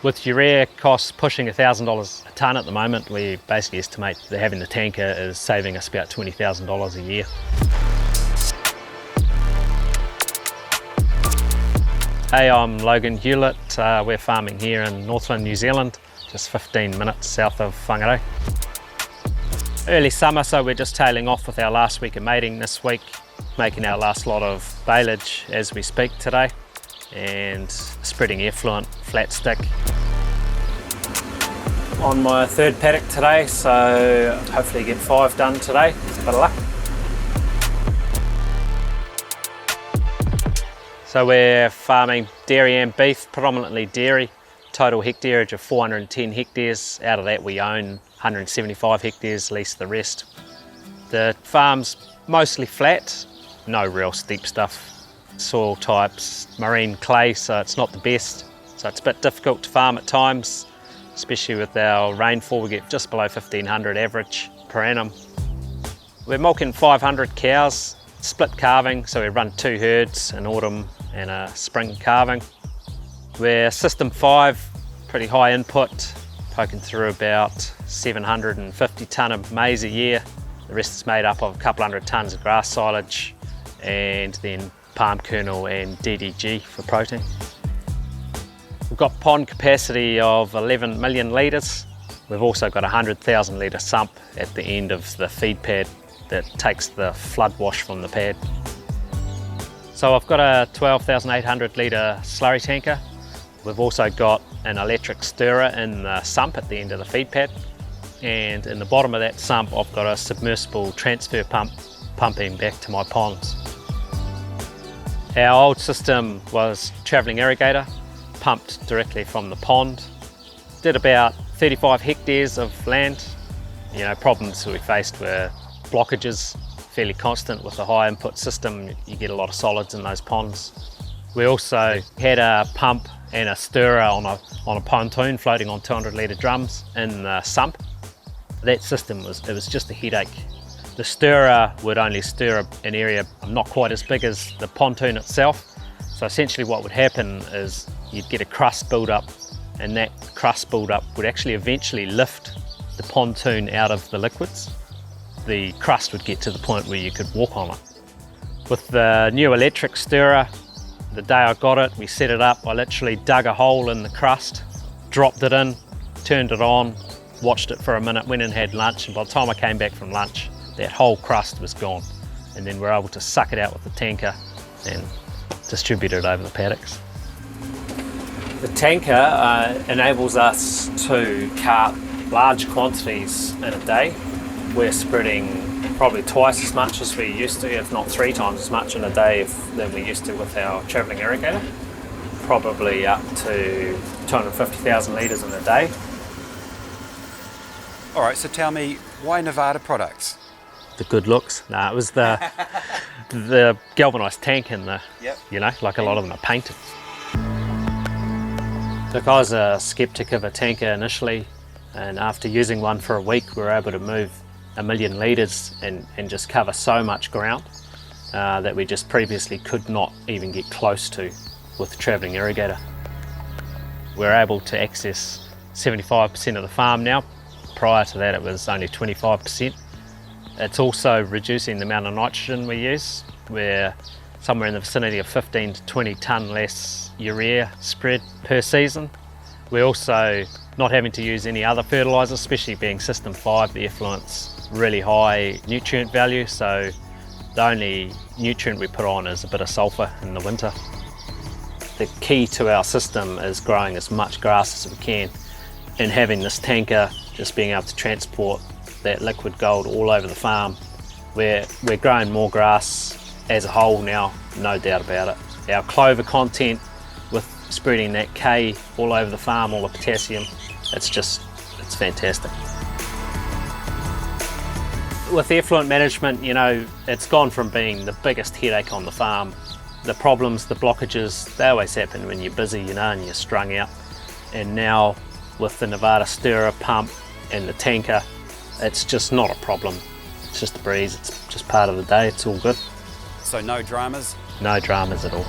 With urea costs pushing $1,000 a tonne at the moment, we basically estimate that having the tanker is saving us about $20,000 a year. Hey, I'm Logan Hewlett. We're farming here in Northland, New Zealand, just 15 minutes south of Whangārei. Early summer, so we're just tailing off with our last week of mating this week, making our last lot of baleage as we speak today, and spreading effluent, flat stick. On my third paddock today, so hopefully get 5 done today, with a bit of luck. So we're farming dairy and beef, predominantly dairy, total hectareage of 410 hectares. Out of that we own 175 hectares, lease the rest. The farm's mostly flat, no real steep stuff. Soil types, marine clay, so it's not the best. So it's a bit difficult to farm at times, especially with our rainfall. We get just below 1,500 average per annum. We're milking 500 cows, split calving, so we run 2 herds in autumn and a spring calving. We're system 5, pretty high input, poking through about 750 tonne of maize a year. The rest is made up of a couple hundred tonnes of grass silage and then palm kernel and DDG for protein. We've got pond capacity of 11 million litres. We've also got a 100,000 litre sump at the end of the feed pad that takes the flood wash from the pad. So I've got a 12,800 litre slurry tanker. We've also got an electric stirrer in the sump at the end of the feed pad. And in the bottom of that sump, I've got a submersible transfer pump pumping back to my ponds. Our old system was travelling irrigator, pumped directly from the pond. Did about 35 hectares of land. You know, problems we faced were blockages, fairly constant with the high input system. You get a lot of solids in those ponds. We also had a pump and a stirrer on a pontoon floating on 200 litre drums in the sump. That system was just a headache. The stirrer would only stir an area not quite as big as the pontoon itself. So essentially what would happen is you'd get a crust build up, and that crust build up would actually eventually lift the pontoon out of the liquids. The crust would get to the point where you could walk on it. With the new electric stirrer, the day I got it, we set it up, I literally dug a hole in the crust, dropped it in, turned it on, watched it for a minute, went and had lunch, and by the time I came back from lunch, that whole crust was gone. And then we're able to suck it out with the tanker and distribute it over the paddocks. The tanker enables us to cart large quantities in a day. We're spreading probably twice as much as we used to, if not 3 times as much in a day than we used to with our travelling irrigator. Probably up to 250,000 litres in a day. All right, so tell me, why Nevada products? The good looks. No, it was the galvanised tank and the, you know, like a lot of them are painted. Look, I was a sceptic of a tanker initially, and after using one for a week, we were able to move 1 million litres and just cover so much ground that we just previously could not even get close to with the travelling irrigator. We're able to access 75% of the farm now. Prior to that, it was only 25%. It's also reducing the amount of nitrogen we use. We're somewhere in the vicinity of 15 to 20 tonne less urea spread per season. We're also not having to use any other fertiliser, especially being system 5, the effluent's really high nutrient value, so the only nutrient we put on is a bit of sulphur in the winter. The key to our system is growing as much grass as we can, and having this tanker just being able to transport that liquid gold all over the farm. We're growing more grass as a whole now, no doubt about it. Our clover content with spreading that K all over the farm, all the potassium, it's fantastic. With effluent management, you know, it's gone from being the biggest headache on the farm. The problems, the blockages, they always happen when you're busy, you know, and you're strung out. And now with the Nevada stirrer pump and the tanker, it's just not a problem. It's just a breeze, it's just part of the day, it's all good. So no dramas? No dramas at all.